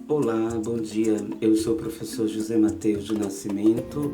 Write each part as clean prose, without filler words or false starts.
Olá, bom dia. Eu sou o professor José Mateus do Nascimento.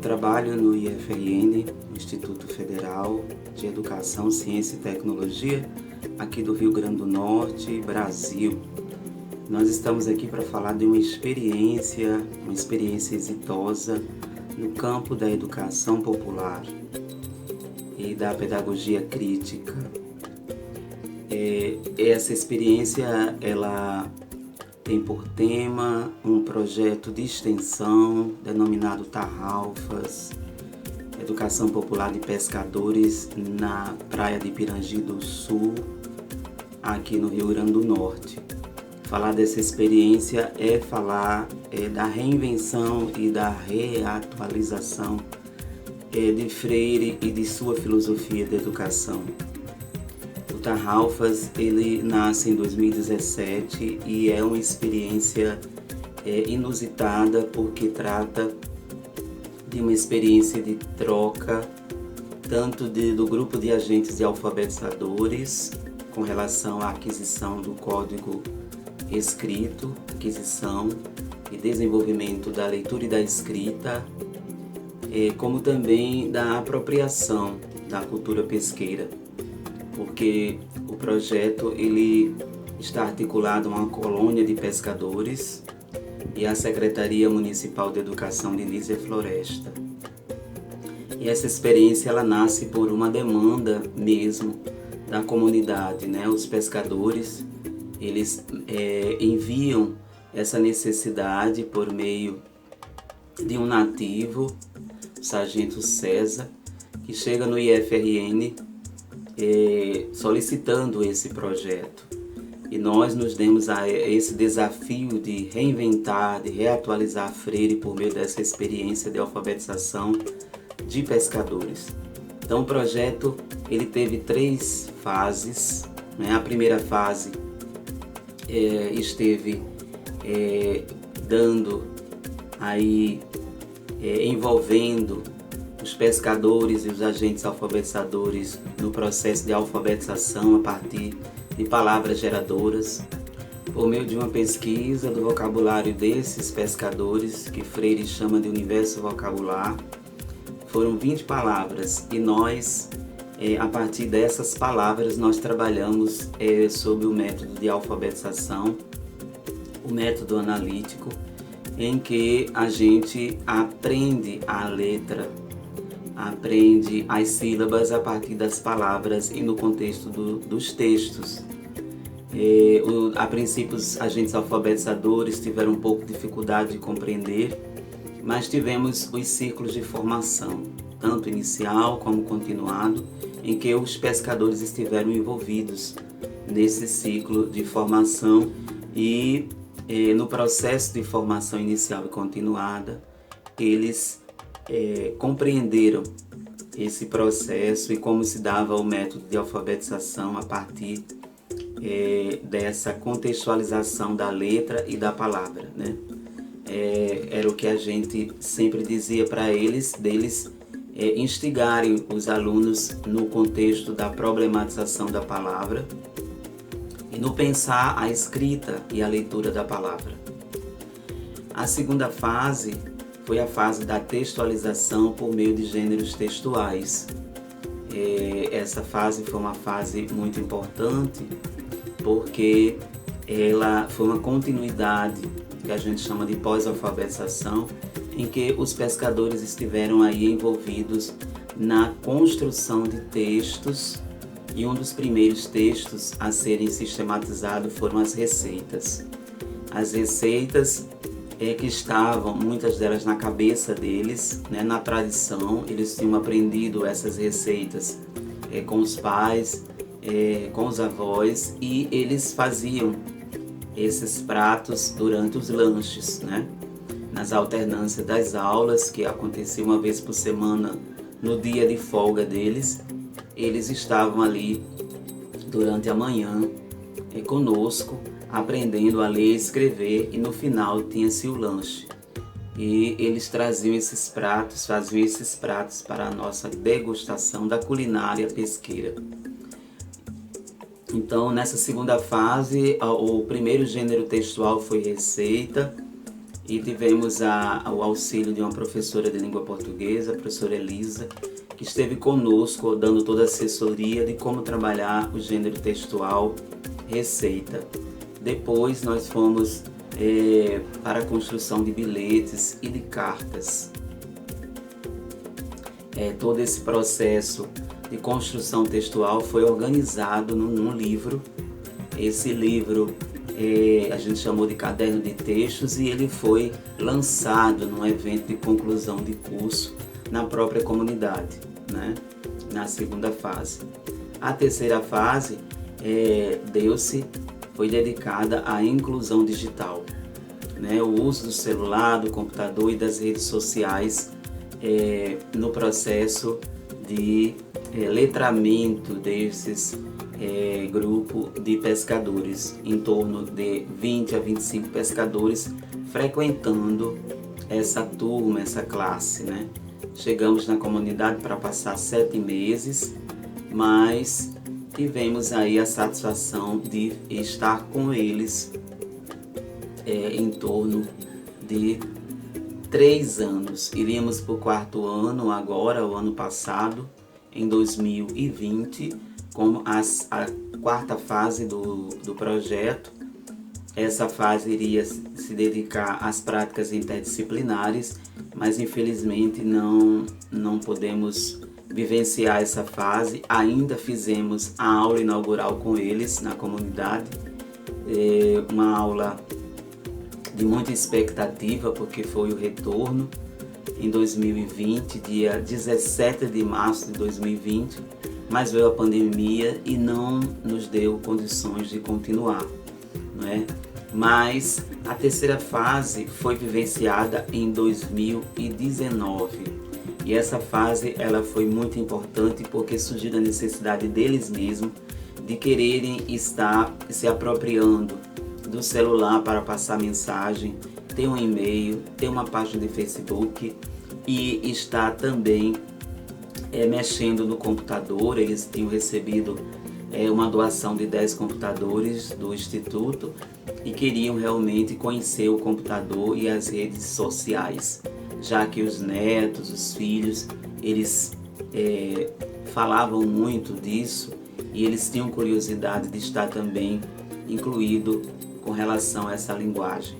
Trabalho no IFRN, Instituto Federal de Educação, Ciência e Tecnologia, aqui do Rio Grande do Norte, Brasil. Nós estamos aqui para falar de uma experiência exitosa no campo da educação popular e da pedagogia crítica. Essa experiência, ela tem por tema um projeto de extensão denominado Tarrafas, Educação Popular de Pescadores na Praia de Pirangi do Sul, aqui no Rio Grande do Norte. Falar dessa experiência é falar da reinvenção e da reatualização de Freire e de sua filosofia de educação. O Tarrafas, ele nasce em 2017 e é uma experiência inusitada porque trata de uma experiência de troca tanto do grupo de agentes de alfabetizadores com relação à aquisição do código escrito, aquisição e desenvolvimento da leitura e da escrita, como também da apropriação da cultura pesqueira, porque o projeto ele está articulado a uma colônia de pescadores e a Secretaria Municipal de Educação de Nísia Floresta. E essa experiência ela nasce por uma demanda mesmo da comunidade, né? Os pescadores eles enviam essa necessidade por meio de um nativo, o Sargento César, que chega no IFRN solicitando esse projeto. E nós nos demos a esse desafio de reinventar, de reatualizar a Freire por meio dessa experiência de alfabetização de pescadores. Então o projeto ele teve 3 fases, né? A primeira fase esteve envolvendo os pescadores e os agentes alfabetizadores no processo de alfabetização a partir de palavras geradoras, por meio de uma pesquisa do vocabulário desses pescadores, que Freire chama de universo vocabular. Foram 20 palavras e nós, a partir dessas palavras, nós trabalhamos sobre o método de alfabetização, o método analítico, em que a gente aprende a letra, aprende as sílabas a partir das palavras e no contexto dos textos. A princípio, os agentes alfabetizadores tiveram um pouco de dificuldade de compreender, mas tivemos os ciclos de formação, tanto inicial como continuado, em que os pescadores estiveram envolvidos nesse ciclo de formação e no processo de formação inicial e continuada, eles compreenderam esse processo e como se dava o método de alfabetização a partir dessa contextualização da letra e da palavra, né? Era o que a gente sempre dizia para eles, deles instigarem os alunos no contexto da problematização da palavra e no pensar a escrita e a leitura da palavra. A segunda fase foi a fase da textualização por meio de gêneros textuais. Essa fase foi uma fase muito importante porque ela foi uma continuidade que a gente chama de pós-alfabetização, em que os pescadores estiveram aí envolvidos na construção de textos e um dos primeiros textos a serem sistematizados foram as receitas. As receitas que estavam, muitas delas na cabeça deles, né, na tradição, eles tinham aprendido essas receitas com os pais, com os avós, e eles faziam esses pratos durante os lanches, né? Nas alternâncias das aulas, que acontecia uma vez por semana no dia de folga deles, eles estavam ali durante a manhã conosco, aprendendo a ler e escrever, e no final tinha-se o lanche. E eles traziam esses pratos, faziam esses pratos para a nossa degustação da culinária pesqueira. Então, nessa segunda fase, o primeiro gênero textual foi receita, e tivemos o auxílio de uma professora de língua portuguesa, a professora Elisa, que esteve conosco dando toda a assessoria de como trabalhar o gênero textual receita. Depois nós fomos para a construção de bilhetes e de cartas. Todo esse processo de construção textual foi organizado num livro. Esse livro a gente chamou de Caderno de Textos, e ele foi lançado num evento de conclusão de curso na própria comunidade, né? Na segunda fase. A terceira fase foi dedicada à inclusão digital, né? O uso do celular, do computador e das redes sociais no processo de letramento desses grupo de pescadores, em torno de 20 a 25 pescadores frequentando essa turma, essa classe, né? Chegamos na comunidade para passar 7 meses, mas tivemos aí a satisfação de estar com eles em torno de 3 anos. Iríamos para o 4º ano agora, o ano passado, em 2020, como a 4ª fase do projeto. Essa fase iria se dedicar às práticas interdisciplinares, mas infelizmente não podemos vivenciar essa fase. Ainda fizemos a aula inaugural com eles na comunidade, uma aula de muita expectativa, porque foi o retorno em 2020, dia 17 de março de 2020, mas veio a pandemia e não nos deu condições de continuar, não é? Mas a terceira fase foi vivenciada em 2019, e essa fase ela foi muito importante porque surgiu a necessidade deles mesmos de quererem estar se apropriando do celular para passar mensagem, ter um e-mail, ter uma página de Facebook e estar também mexendo no computador. Eles tinham recebido uma doação de 10 computadores do Instituto e queriam realmente conhecer o computador e as redes sociais, já que os netos, os filhos, eles falavam muito disso e eles tinham curiosidade de estar também incluído com relação a essa linguagem.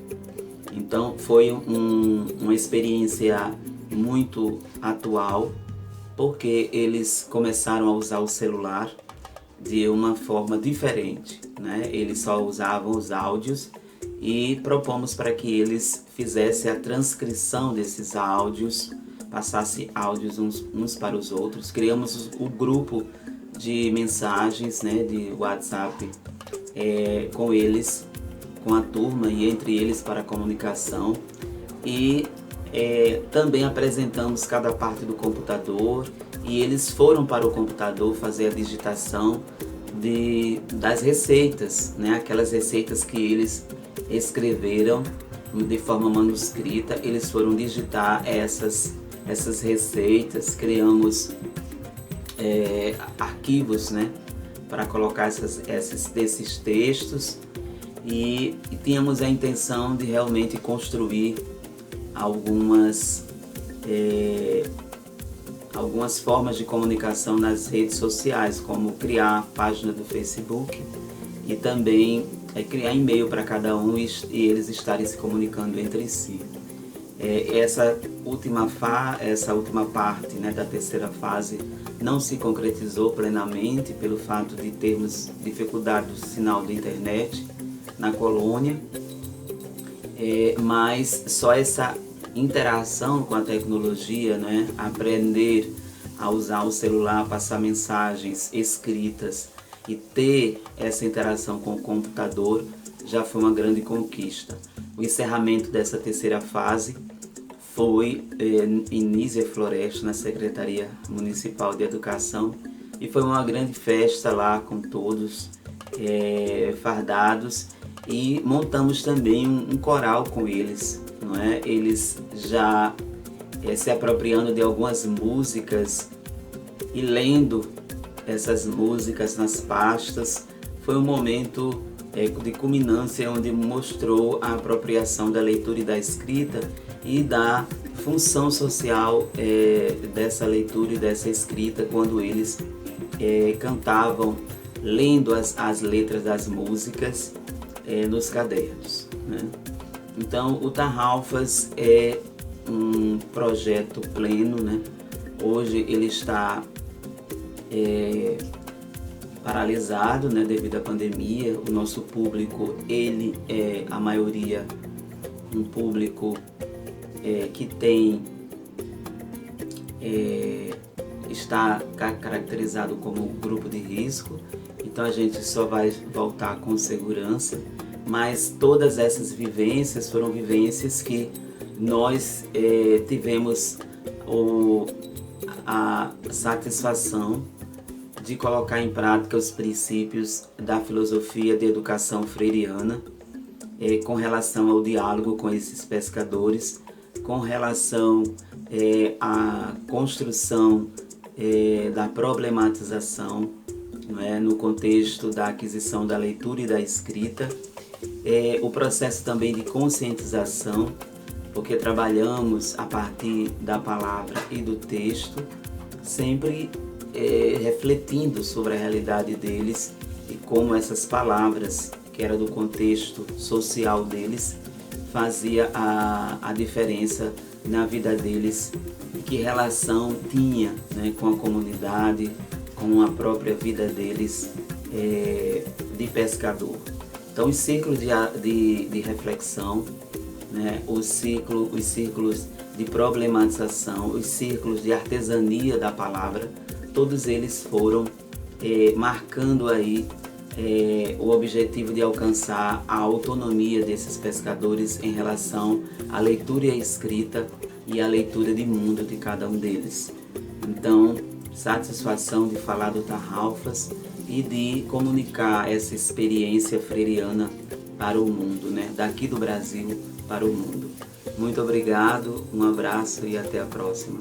Então foi uma experiência muito atual, porque eles começaram a usar o celular de uma forma diferente, né? Eles só usavam os áudios e propomos para que eles fizessem a transcrição desses áudios, passassem áudios uns para os outros. Criamos o grupo de mensagens, né, de WhatsApp com eles, com a turma e entre eles para a comunicação, e também apresentamos cada parte do computador, e eles foram para o computador fazer a digitação das receitas, né? Aquelas receitas que eles escreveram de forma manuscrita, eles foram digitar essas receitas. Criamos arquivos, né, para colocar esses textos, e tínhamos a intenção de realmente construir algumas formas de comunicação nas redes sociais, como criar página do Facebook e também criar e-mail para cada um e eles estarem se comunicando entre si. Essa última parte, né, da terceira fase não se concretizou plenamente pelo fato de termos dificuldade do sinal da internet na colônia, mas só essa interação com a tecnologia, né, aprender a usar o celular, passar mensagens escritas e ter essa interação com o computador já foi uma grande conquista. O encerramento dessa terceira fase foi em Nísia Floresta, na Secretaria Municipal de Educação, e foi uma grande festa lá com todos fardados, e montamos também um coral com eles, não é? Eles já se apropriando de algumas músicas e lendo essas músicas nas pastas. foi um momento de culminância onde mostrou a apropriação da leitura e da escrita e da função social dessa leitura e dessa escrita quando eles cantavam, lendo as letras das músicas nos cadernos, né? Então o Tarrafas é um projeto pleno, né? Hoje ele está paralisado, né, devido à pandemia. O nosso público, ele é a maioria um público que tem está caracterizado como grupo de risco, então a gente só vai voltar com segurança, mas todas essas vivências foram vivências que nós tivemos a satisfação de colocar em prática os princípios da filosofia de educação freiriana com relação ao diálogo com esses pescadores, com relação à construção da problematização, não é, no contexto da aquisição da leitura e da escrita, o processo também de conscientização, porque trabalhamos a partir da palavra e do texto, sempre refletindo sobre a realidade deles e como essas palavras, que era do contexto social deles, fazia a diferença na vida deles e que relação tinha, né, com a comunidade, com a própria vida deles de pescador. Então os ciclos de reflexão, né, os círculos de problematização, os círculos de artesania da palavra, todos eles foram marcando aí o objetivo de alcançar a autonomia desses pescadores em relação à leitura e à escrita e à leitura de mundo de cada um deles. Então, satisfação de falar do Tarrafas e de comunicar essa experiência freiriana para o mundo, né? Daqui do Brasil para o mundo. Muito obrigado, um abraço e até a próxima.